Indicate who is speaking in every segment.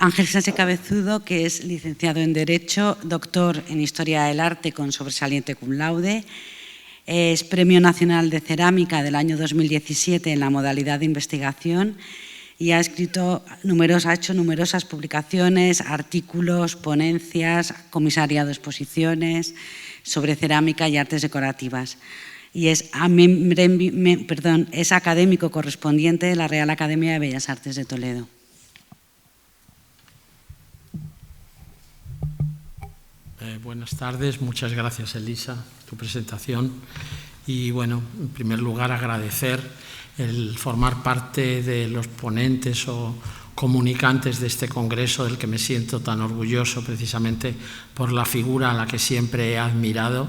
Speaker 1: Ángel Sánchez Cabezudo, que es licenciado en Derecho, doctor en Historia del Arte con sobresaliente cum laude, es Premio Nacional de Cerámica del año 2017 en la modalidad de investigación y ha hecho numerosas publicaciones, artículos, ponencias, comisariado de exposiciones sobre cerámica y artes decorativas. Y es académico correspondiente de la Real Academia de Bellas Artes de Toledo.
Speaker 2: Buenas tardes, muchas gracias, Elisa, por tu presentación. Y bueno, en primer lugar agradecer el formar parte de los ponentes o comunicantes de este congreso, del que me siento tan orgulloso precisamente por la figura a la que siempre he admirado,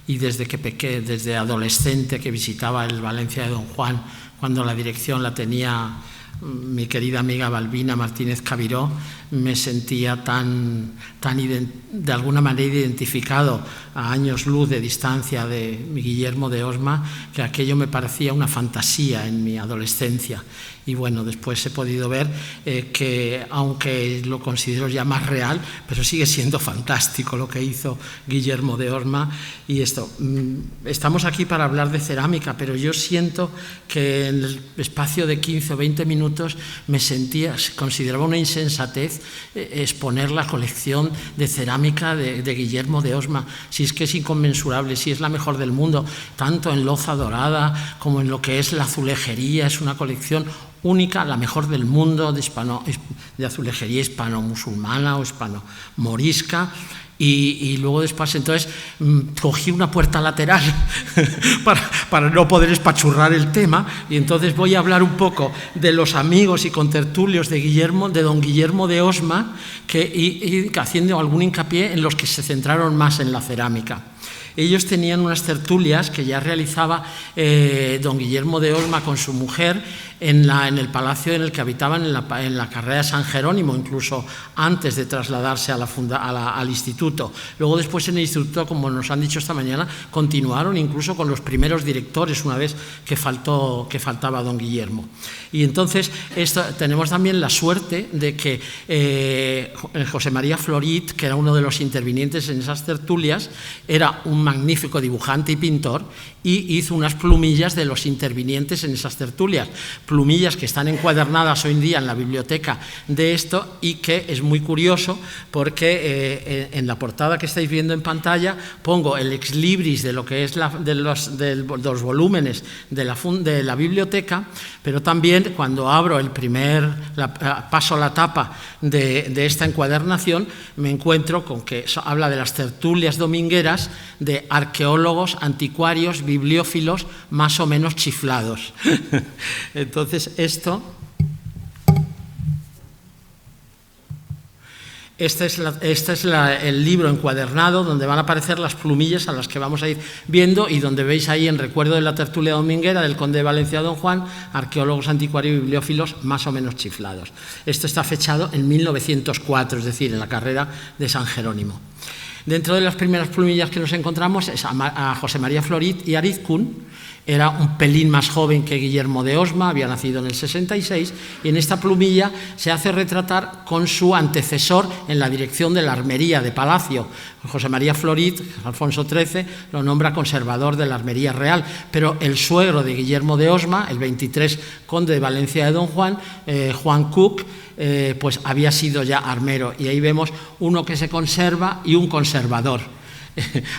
Speaker 2: y desde adolescente que visitaba el Valencia de Don Juan, cuando la dirección la tenía mi querida amiga Balbina Martínez Cabiró, me sentía de alguna manera identificado a años luz de distancia de Guillermo de Osma, que aquello me parecía una fantasía en mi adolescencia. Y bueno, después he podido ver que, aunque lo considero ya más real, pero sigue siendo fantástico lo que hizo Guillermo de Osma. Y estamos aquí para hablar de cerámica, pero yo siento que en el espacio de 15 o 20 minutos consideraba una insensatez exponer la colección de cerámica de Guillermo de Osma. Si es que es inconmensurable, si es la mejor del mundo, tanto en loza dorada como en lo que es la azulejería. Es una colección única, la mejor del mundo de azulejería hispano-musulmana o hispano-morisca. Y luego después entonces cogí una puerta lateral para no poder espachurrar el tema, y entonces voy a hablar un poco de los amigos y contertulios de don Guillermo de Osma, y haciendo algún hincapié en los que se centraron más en la cerámica. Ellos tenían unas tertulias que ya realizaba don Guillermo de Osma con su mujer en el palacio en el que habitaban en la carrera de San Jerónimo, incluso antes de trasladarse al instituto. Luego después en el instituto, como nos han dicho esta mañana, continuaron incluso con los primeros directores una vez que faltaba don Guillermo. Y entonces tenemos también la suerte de que José María Florit, que era uno de los intervinientes en esas tertulias, era un magnífico dibujante y pintor, y hizo unas plumillas de los intervinientes en esas tertulias, plumillas que están encuadernadas hoy en día en la biblioteca de esto, y que es muy curioso porque en la portada que estáis viendo en pantalla pongo el ex libris de lo que es de los volúmenes de la biblioteca, pero también cuando abro paso la tapa de esta encuadernación, me encuentro con que habla de las tertulias domingueras de arqueólogos, anticuarios, bibliófilos más o menos chiflados. Entonces este es el libro encuadernado donde van a aparecer las plumillas a las que vamos a ir viendo, y donde veis ahí, en recuerdo de la tertulia dominguera del conde de Valencia Don Juan, arqueólogos, anticuarios y bibliófilos más o menos chiflados. Esto está fechado en 1904, es decir, en la carrera de San Jerónimo. Dentro de las primeras plumillas que nos encontramos es a José María Florit y Arizcún. Era un pelín más joven que Guillermo de Osma, había nacido en el 66, y en esta plumilla se hace retratar con su antecesor en la dirección de la armería de Palacio. José María Florit, Alfonso XIII, lo nombra conservador de la armería real, pero el suegro de Guillermo de Osma, el 23 conde de Valencia de Don Juan, Juan Cook, pues había sido ya armero, y ahí vemos uno que se conserva y un conservador,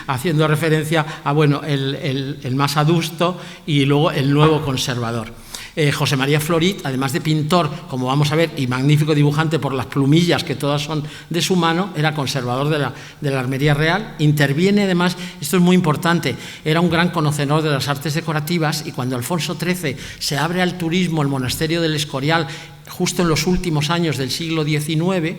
Speaker 2: haciendo referencia a el más adusto y luego el nuevo conservador. José María Florit, además de pintor, como vamos a ver, y magnífico dibujante por las plumillas, que todas son de su mano, era conservador de la armería real. Interviene además, esto es muy importante, era un gran conocedor de las artes decorativas, y cuando Alfonso XIII se abre al turismo el monasterio del Escorial, justo en los últimos años del siglo XIX,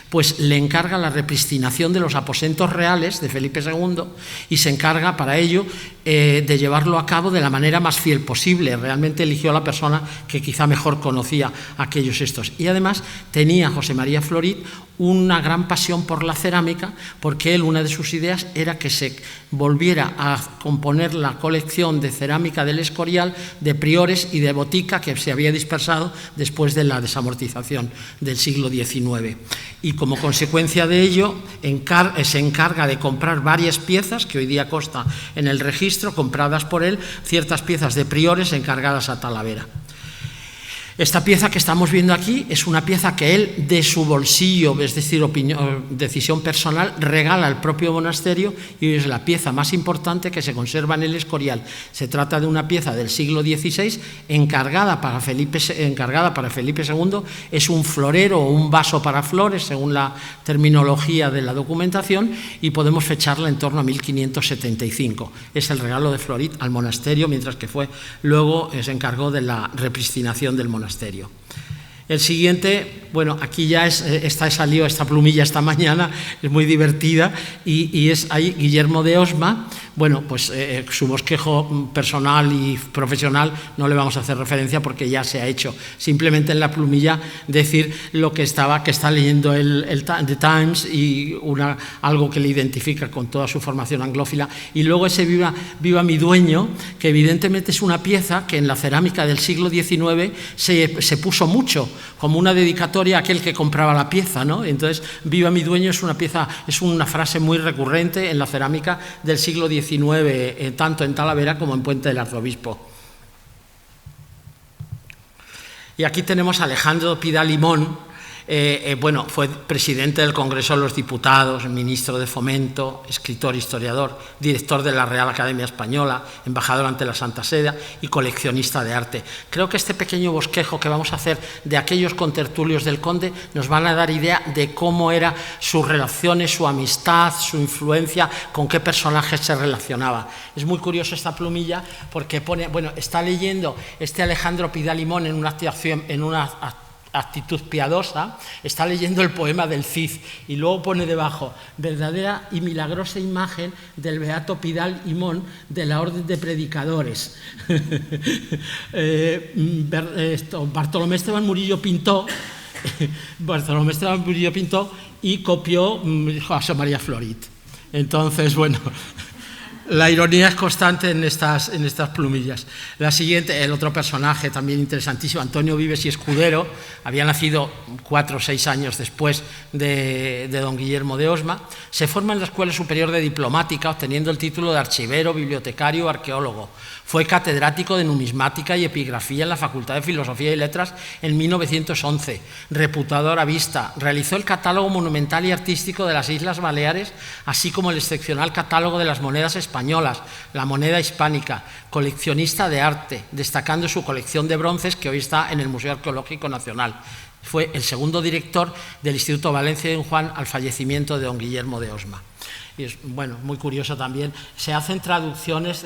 Speaker 2: pues le encarga la repristinación de los aposentos reales de Felipe II, y se encarga para ello de llevarlo a cabo de la manera más fiel posible. Realmente eligió a la persona que quizá mejor conocía aquellos estos. Y además tenía José María Florit una gran pasión por la cerámica, porque él, una de sus ideas era que se volviera a componer la colección de cerámica del Escorial, de priores y de botica, que se había dispersado después de la desamortización del siglo XIX. y como consecuencia de ello se encarga de comprar varias piezas que hoy día consta en el registro, compradas por él, ciertas piezas de priores encargadas a Talavera. Esta pieza que estamos viendo aquí es una pieza que él, de su bolsillo, es decir, decisión personal, regala al propio monasterio y es la pieza más importante que se conserva en el Escorial. Se trata de una pieza del siglo XVI encargada para Felipe II. Es un florero o un vaso para flores, según la terminología de la documentación, y podemos fecharla en torno a 1575. Es el regalo de Florit al monasterio, mientras que luego se encargó de la repristinación del monasterio. El siguiente, bueno, aquí ya salió esta plumilla esta mañana, es muy divertida, y es ahí Guillermo de Osma. Bueno, pues su bosquejo personal y profesional no le vamos a hacer referencia porque ya se ha hecho. Simplemente en la plumilla decir lo que está leyendo The Times y algo que le identifica con toda su formación anglófila. Y luego ese Viva mi dueño, que evidentemente es una pieza que en la cerámica del siglo XIX se puso mucho, como una dedicatoria a aquel que compraba la pieza, ¿no? Entonces, Viva mi dueño es una frase muy recurrente en la cerámica del siglo XIX, tanto en Talavera como en Puente del Arzobispo. Y aquí tenemos a Alejandro Pidal y Mon. Bueno, fue presidente del Congreso de los Diputados, ministro de Fomento, escritor, historiador, director de la Real Academia Española, embajador ante la Santa Sede y coleccionista de arte. Creo que este pequeño bosquejo que vamos a hacer de aquellos contertulios del conde nos van a dar idea de cómo eran sus relaciones, su amistad, su influencia, con qué personajes se relacionaba. Es muy curioso esta plumilla porque está leyendo Alejandro Pidal y Mon en una actitud piadosa, está leyendo el poema del Cid y luego pone debajo: verdadera y milagrosa imagen del beato Pidal y Mon de la Orden de Predicadores. Bartolomé Esteban Murillo pintó y copió José María Florit. Entonces, bueno, la ironía es constante en estas plumillas. La siguiente, el otro personaje también interesantísimo, Antonio Vives y Escudero, había nacido 4 o 6 años después de don Guillermo de Osma. Se forma en la Escuela Superior de Diplomática, obteniendo el título de archivero, bibliotecario, arqueólogo. Fue catedrático de numismática y epigrafía en la Facultad de Filosofía y Letras en 1911, reputado arabista. Realizó el catálogo monumental y artístico de las Islas Baleares, así como el excepcional catálogo de las monedas españolas, la moneda hispánica, coleccionista de arte, destacando su colección de bronces que hoy está en el Museo Arqueológico Nacional. Fue el segundo director del Instituto Valencia de Don Juan al fallecimiento de don Guillermo de Osma. Y es, bueno, muy curioso también, se hacen traducciones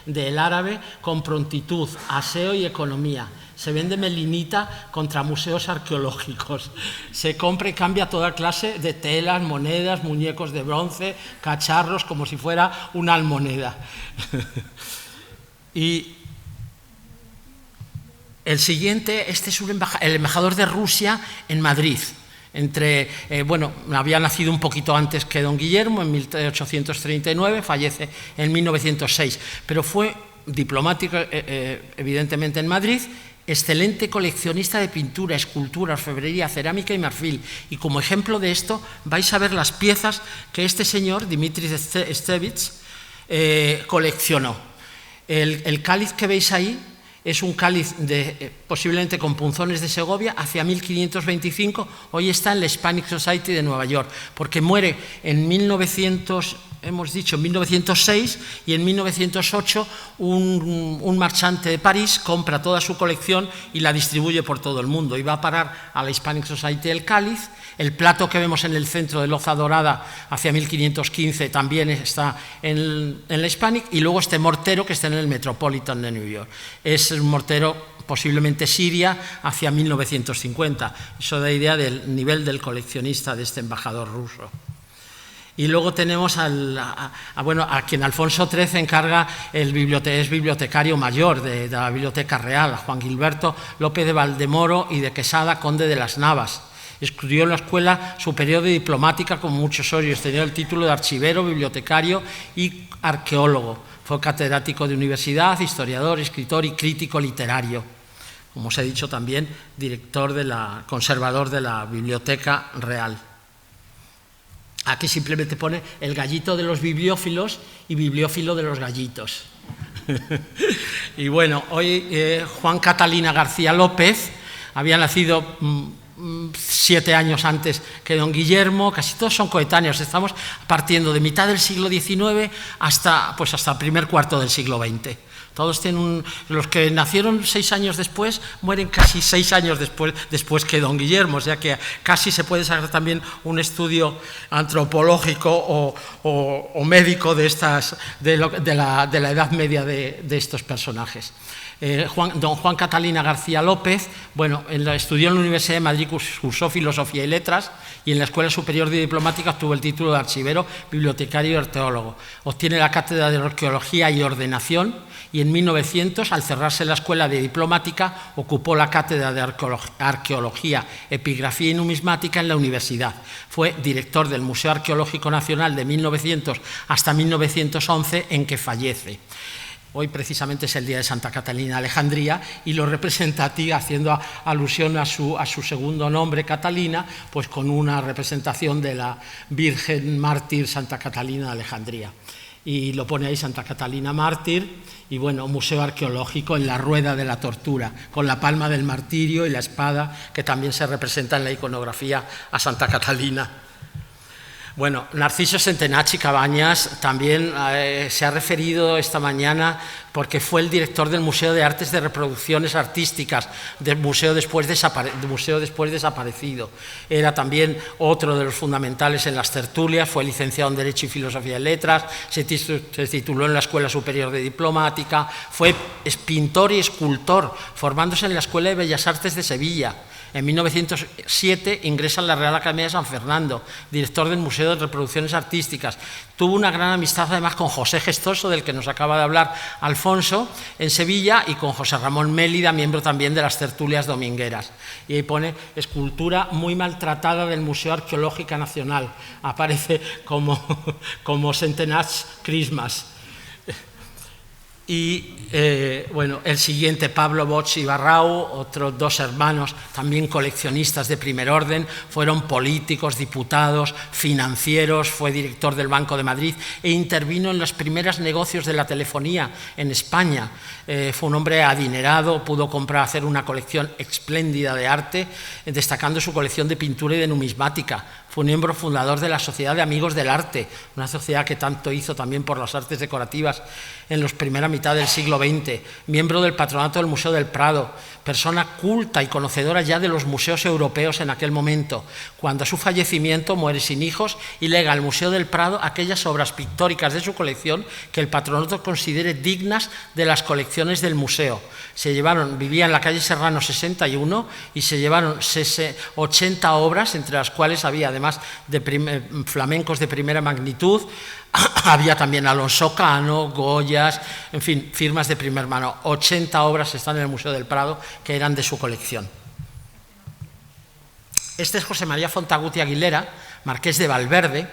Speaker 2: del árabe con prontitud, aseo y economía. Se vende melinita contra museos arqueológicos. Se compra y cambia toda clase de telas, monedas, muñecos de bronce, cacharros, como si fuera una almoneda. Y el siguiente, este es el embajador de Rusia en Madrid. Había nacido un poquito antes que don Guillermo, en 1839, fallece en 1906, pero fue diplomático evidentemente en Madrid, excelente coleccionista de pintura, escultura, orfebrería, cerámica y marfil. Y como ejemplo de esto vais a ver las piezas que este señor, Dimitris Stevits, coleccionó. El cáliz que veis ahí es un cáliz posiblemente con punzones de Segovia, hacia 1525, hoy está en la Hispanic Society de Nueva York, porque muere en 1906, y en 1908 un marchante de París compra toda su colección y la distribuye por todo el mundo, y va a parar a la Hispanic Society el cáliz. El plato que vemos en el centro de loza dorada hacia 1515 también está en la Hispanic, y luego este mortero que está en el Metropolitan de New York. Es un mortero posiblemente siria hacia 1950. Eso da idea del nivel del coleccionista de este embajador ruso. Y luego tenemos a quien Alfonso XIII encarga, es bibliotecario mayor de la Biblioteca Real, a Juan Gilberto López de Valdemoro y de Quesada, conde de las Navas. Estudió en la Escuela Superior de Diplomática como muchos otros, tenía el título de archivero, bibliotecario y arqueólogo. Fue catedrático de universidad, historiador, escritor y crítico literario. Como os he dicho también, conservador de la Biblioteca Real. Aquí simplemente pone el gallito de los bibliófilos y bibliófilo de los gallitos. Y bueno, hoy Juan Catalina García López había nacido 7 años antes que don Guillermo, casi todos son coetáneos, estamos partiendo de mitad del siglo XIX hasta el primer cuarto del siglo XX. Todos tienen los que nacieron 6 años después mueren casi 6 años después que don Guillermo, o sea que casi se puede sacar también un estudio antropológico o médico de la Edad Media de estos personajes. Don Juan Catalina García López, bueno, estudió en la Universidad de Madrid, cursó Filosofía y Letras, y en la Escuela Superior de Diplomática obtuvo el título de archivero, bibliotecario y arqueólogo. Obtiene la cátedra de Arqueología y Ordenación, y en 1900, al cerrarse la Escuela de Diplomática, ocupó la cátedra de Arqueología, Epigrafía y Numismática en la universidad. Fue director del Museo Arqueológico Nacional de 1900 hasta 1911, en que fallece. Hoy precisamente es el día de Santa Catalina de Alejandría y lo representa aquí, haciendo alusión a su segundo nombre, Catalina, pues con una representación de la Virgen Mártir Santa Catalina de Alejandría. Y lo pone ahí Santa Catalina Mártir y bueno, Museo Arqueológico en la Rueda de la Tortura, con la palma del martirio y la espada que también se representa en la iconografía a Santa Catalina. Bueno, Narciso Centenachi Cabañas también se ha referido esta mañana porque fue el director del Museo de Artes de Reproducciones Artísticas, del museo después desaparecido. Era también otro de los fundamentales en las tertulias, fue licenciado en Derecho y Filosofía de Letras, se tituló en la Escuela Superior de Diplomática, fue pintor y escultor, formándose en la Escuela de Bellas Artes de Sevilla. En 1907 ingresa en la Real Academia de San Fernando, director del Museo de Reproducciones Artísticas. Tuvo una gran amistad además con José Gestoso, del que nos acaba de hablar Alfonso, en Sevilla, y con José Ramón Mélida, miembro también de las tertulias domingueras. Y ahí pone escultura muy maltratada del Museo Arqueológico Nacional. Aparece como Centenach Christmas. Y bueno, el siguiente, Pablo Bosch y Barrau, otros 2 hermanos, también coleccionistas de primer orden, fueron políticos, diputados, financieros, fue director del Banco de Madrid e intervino en los primeros negocios de la telefonía en España. Fue un hombre adinerado, pudo hacer una colección espléndida de arte, destacando su colección de pintura y de numismática. Fue miembro fundador de la Sociedad de Amigos del Arte, una sociedad que tanto hizo también por las artes decorativas en la primera mitad del siglo XX, miembro del patronato del Museo del Prado, persona culta y conocedora ya de los museos europeos en aquel momento. Cuando a su fallecimiento muere sin hijos y lega al Museo del Prado aquellas obras pictóricas de su colección que el patronato considere dignas de las colecciones del museo. Vivía en la calle Serrano 61 y se llevaron 80 obras, entre las cuales había además de flamencos de primera magnitud. Había también Alonso Cano, Goyas, en fin, firmas de primer mano. 80 obras están en el Museo del Prado que eran de su colección. Este es José María Fontaguti Aguilera, marqués de Valverde,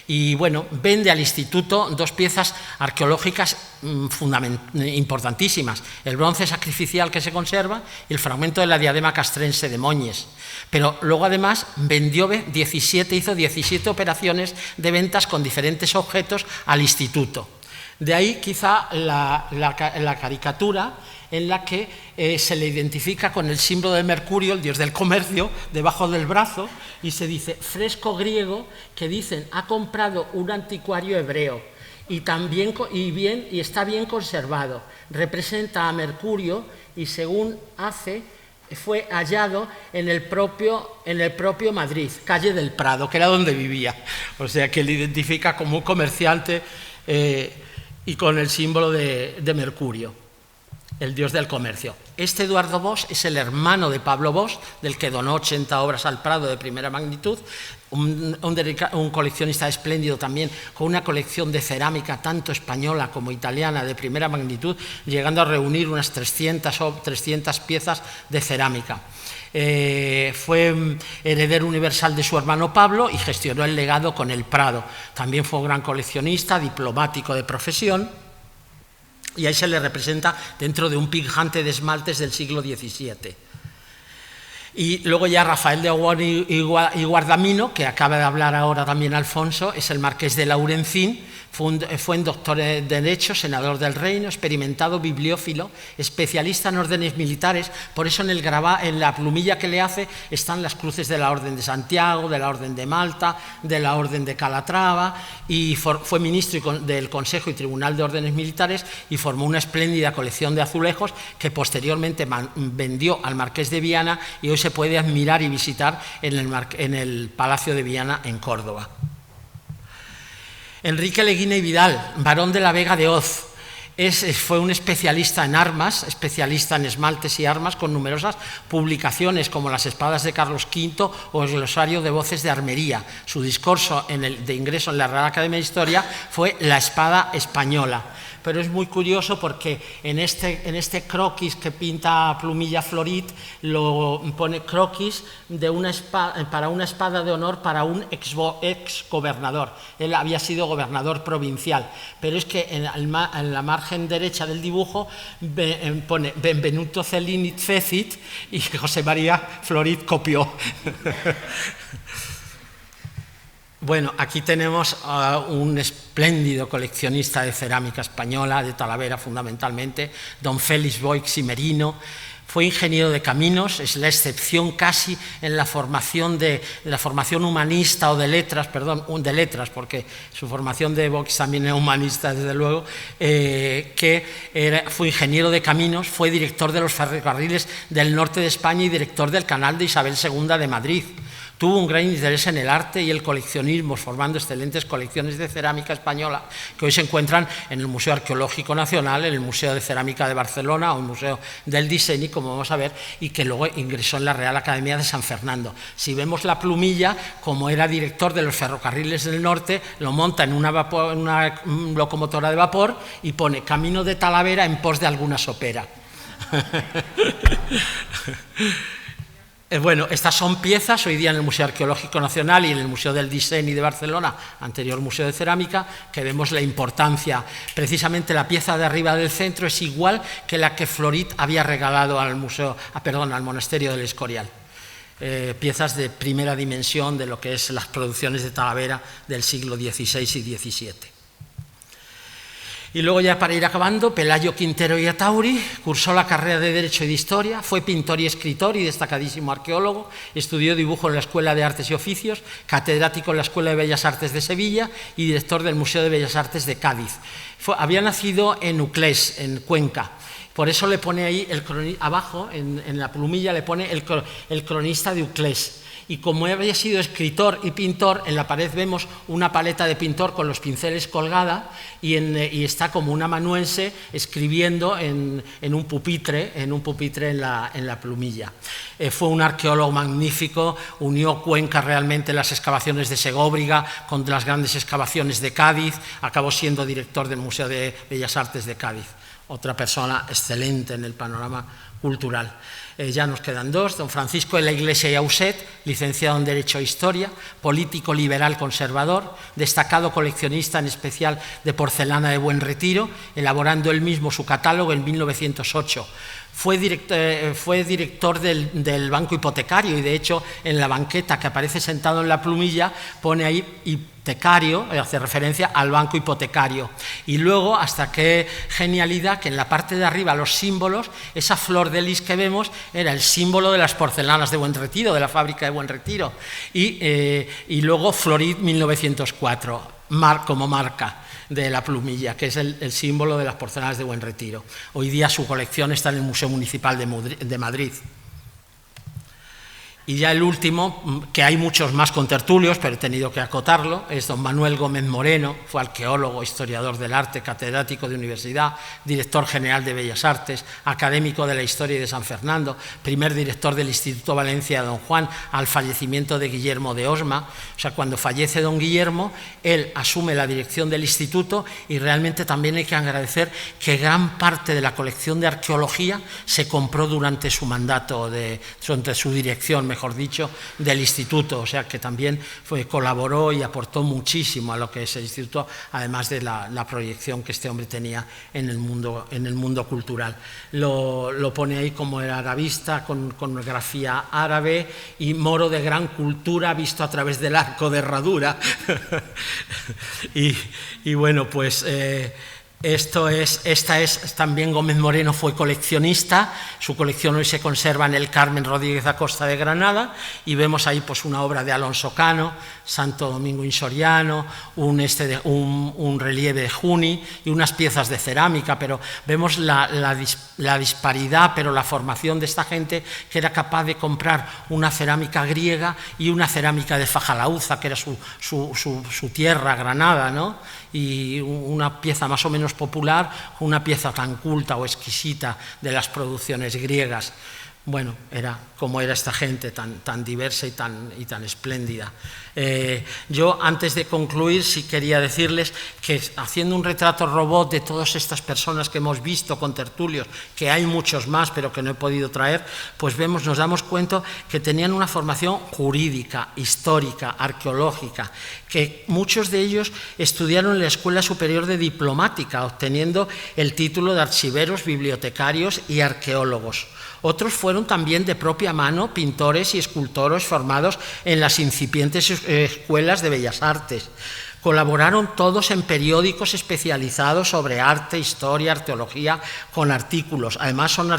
Speaker 2: y bueno, vende al instituto 2 piezas arqueológicas importantísimas: el bronce sacrificial que se conserva y el fragmento de la diadema castrense de Moñes. Pero luego además hizo 17 operaciones de ventas con diferentes objetos al instituto. De ahí quizá la caricatura en la que se le identifica con el símbolo de Mercurio, el dios del comercio, debajo del brazo, y se dice fresco griego, que dicen ha comprado un anticuario hebreo y está bien conservado. Representa a Mercurio y según fue hallado en el propio Madrid, calle del Prado, que era donde vivía. O sea que le identifica como un comerciante y con el símbolo de Mercurio, el dios del comercio. Este Eduardo Bosch es el hermano de Pablo Bosch, del que donó 80 obras al Prado de primera magnitud, un coleccionista espléndido también, con una colección de cerámica tanto española como italiana de primera magnitud, llegando a reunir unas 300 piezas de cerámica. Fue heredero universal de su hermano Pablo y gestionó el legado con el Prado. También fue un gran coleccionista, diplomático de profesión, y ahí se le representa dentro de un pigante de esmaltes del siglo XVII. Y luego ya Rafael de Aguón y Guardamino, que acaba de hablar ahora también Alfonso, es el marqués de Laurencín. Fue un doctor en Derecho, senador del Reino, experimentado, bibliófilo, especialista en órdenes militares. Por eso en la plumilla que le hace están las cruces de la Orden de Santiago, de la Orden de Malta, de la Orden de Calatrava, y fue ministro del Consejo y Tribunal de Órdenes Militares y formó una espléndida colección de azulejos que posteriormente vendió al marqués de Viana y hoy se puede admirar y visitar en el Palacio de Viana en Córdoba. Enrique Leguina y Vidal, barón de la Vega de Oz, fue un especialista en armas, especialista en esmaltes y armas, con numerosas publicaciones como Las espadas de Carlos V o el glosario de voces de armería. Su discurso de ingreso en la Real Academia de Historia fue La espada española. Pero es muy curioso porque en este croquis que pinta Plumilla Florit lo pone croquis para una espada de honor para un ex gobernador. Él había sido gobernador provincial, pero es que en la margen derecha del dibujo pone Benvenuto Cellini fecit y José María Florit copió. Bueno, aquí tenemos a un espléndido coleccionista de cerámica española, de Talavera fundamentalmente, don Félix Boix y Merino. Fue ingeniero de caminos, es la excepción casi en la formación humanista o de letras, porque su formación de Boix también es humanista, desde luego, fue ingeniero de caminos, fue director de los ferrocarriles del norte de España y director del canal de Isabel II de Madrid. Tuvo un gran interés en el arte y el coleccionismo, formando excelentes colecciones de cerámica española que hoy se encuentran en el Museo Arqueológico Nacional, en el Museo de Cerámica de Barcelona o el Museo del Diseño, como vamos a ver, y que luego ingresó en la Real Academia de San Fernando. Si vemos la plumilla, como era director de los ferrocarriles del norte, lo monta en una locomotora de vapor y pone Camino de Talavera en pos de alguna sopera. Bueno, estas son piezas hoy día en el Museo Arqueológico Nacional y en el Museo del Diseño de Barcelona, anterior Museo de Cerámica, que vemos la importancia. Precisamente la pieza de arriba del centro es igual que la que Florit había regalado al monasterio del Escorial. Piezas de primera dimensión de lo que es las producciones de Talavera del siglo XVI y XVII. Y luego, ya para ir acabando, Pelayo Quintero y Atauri cursó la carrera de Derecho y de Historia, fue pintor y escritor y destacadísimo arqueólogo, estudió dibujo en la Escuela de Artes y Oficios, catedrático en la Escuela de Bellas Artes de Sevilla y director del Museo de Bellas Artes de Cádiz. Había nacido en Uclés, en Cuenca. Por eso le pone ahí, abajo, en la plumilla, le pone el cronista de Uclés. Y como había sido escritor y pintor, en la pared vemos una paleta de pintor con los pinceles colgada y está como un amanuense escribiendo en un pupitre en la plumilla. Fue un arqueólogo magnífico, unió Cuenca realmente las excavaciones de Segóbriga con las grandes excavaciones de Cádiz, acabó siendo director del Museo de Bellas Artes de Cádiz. Otra persona excelente en el panorama cultural. Ya nos quedan dos: don Francisco de la Iglesia y Auset, licenciado en Derecho e Historia, político liberal conservador, destacado coleccionista en especial de porcelana de Buen Retiro, elaborando él mismo su catálogo en 1908. Fue director del Banco Hipotecario y, de hecho, en la banqueta que aparece sentado en la plumilla pone ahí hipotecario, hace referencia al Banco Hipotecario. Y luego, hasta qué genialidad, que en la parte de arriba los símbolos, esa flor de lis que vemos era el símbolo de las porcelanas de Buen Retiro, de la fábrica de Buen Retiro. Y luego Florit 1904, como marca de la plumilla, que es el símbolo de las porcelanas de Buen Retiro. Hoy día su colección está en el Museo Municipal de Madrid. Y ya el último, que hay muchos más contertulios, pero he tenido que acotarlo, es don Manuel Gómez Moreno. Fue arqueólogo, historiador del arte, catedrático de universidad, director general de Bellas Artes, académico de la Historia de San Fernando, primer director del Instituto Valencia de Don Juan, al fallecimiento de Guillermo de Osma. O sea, cuando fallece don Guillermo, él asume la dirección del instituto, y realmente también hay que agradecer que gran parte de la colección de arqueología se compró durante su mandato, durante su dirección, mejor dicho, del instituto, o sea que también colaboró y aportó muchísimo a lo que es el instituto, además de la proyección que este hombre tenía en el mundo cultural. Lo pone ahí como el arabista, con grafía árabe, y moro de gran cultura visto a través del arco de herradura. y bueno, pues esta es también Gómez Moreno, fue coleccionista, su colección hoy se conserva en el Carmen Rodríguez Acosta de Granada, y vemos ahí pues una obra de Alonso Cano, Santo Domingo Insoriano, un relieve de Juni y unas piezas de cerámica, pero vemos la disparidad, pero la formación de esta gente, que era capaz de comprar una cerámica griega y una cerámica de Fajalauza, que era su tierra, Granada, ¿no? Y una pieza más o menos popular, una pieza tan culta o exquisita de las producciones griegas. Bueno, era como era esta gente tan diversa y tan espléndida. Yo, antes de concluir, sí quería decirles que, haciendo un retrato robot de todas estas personas que hemos visto con tertulios, que hay muchos más, pero que no he podido traer, pues nos damos cuenta que tenían una formación jurídica, histórica, arqueológica, que muchos de ellos estudiaron en la Escuela Superior de Diplomática, obteniendo el título de archiveros, bibliotecarios y arqueólogos. Otros fueron también de propia mano pintores y escultores formados en las incipientes escuelas de Bellas Artes. Colaboraron todos en periódicos especializados sobre arte, historia, arqueología, con artículos. Además, son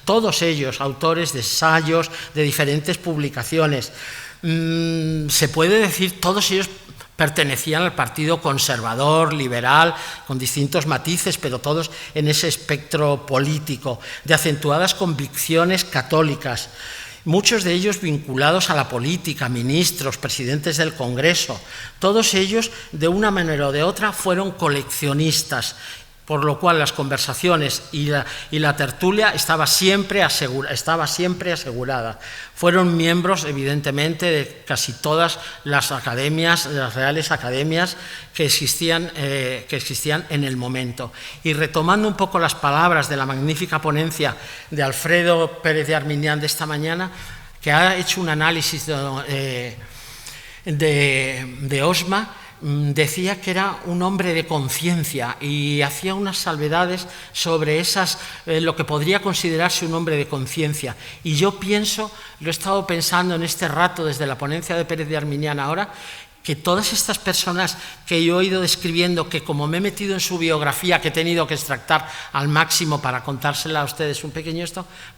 Speaker 2: todos ellos autores de ensayos, de diferentes publicaciones. Se puede decir, todos ellos pertenecían al Partido Conservador, liberal, con distintos matices, pero todos en ese espectro político, de acentuadas convicciones católicas. Muchos de ellos vinculados a la política, ministros, presidentes del Congreso. Todos ellos, de una manera o de otra, fueron coleccionistas, por lo cual las conversaciones y la tertulia estaba siempre asegurada. Fueron miembros, evidentemente, de casi todas las academias, las reales academias que existían en el momento. Y retomando un poco las palabras de la magnífica ponencia de Alfredo Pérez de Arminián de esta mañana, que ha hecho un análisis de Osma, decía que era un hombre de conciencia y hacía unas salvedades sobre lo que podría considerarse un hombre de conciencia. Y yo pienso, lo he estado pensando en este rato desde la ponencia de Pérez de Arminián ahora, que todas estas personas que yo he ido describiendo, que como me he metido en su biografía, que he tenido que extractar al máximo para contársela a ustedes un pequeño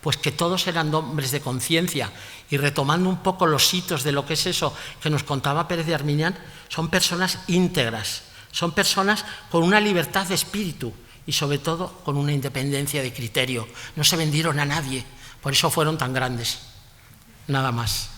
Speaker 2: pues que todos eran hombres de conciencia. Y retomando un poco los hitos de lo que es eso que nos contaba Pérez de Arminián, son personas íntegras, son personas con una libertad de espíritu y sobre todo con una independencia de criterio. No se vendieron a nadie, por eso fueron tan grandes. Nada más.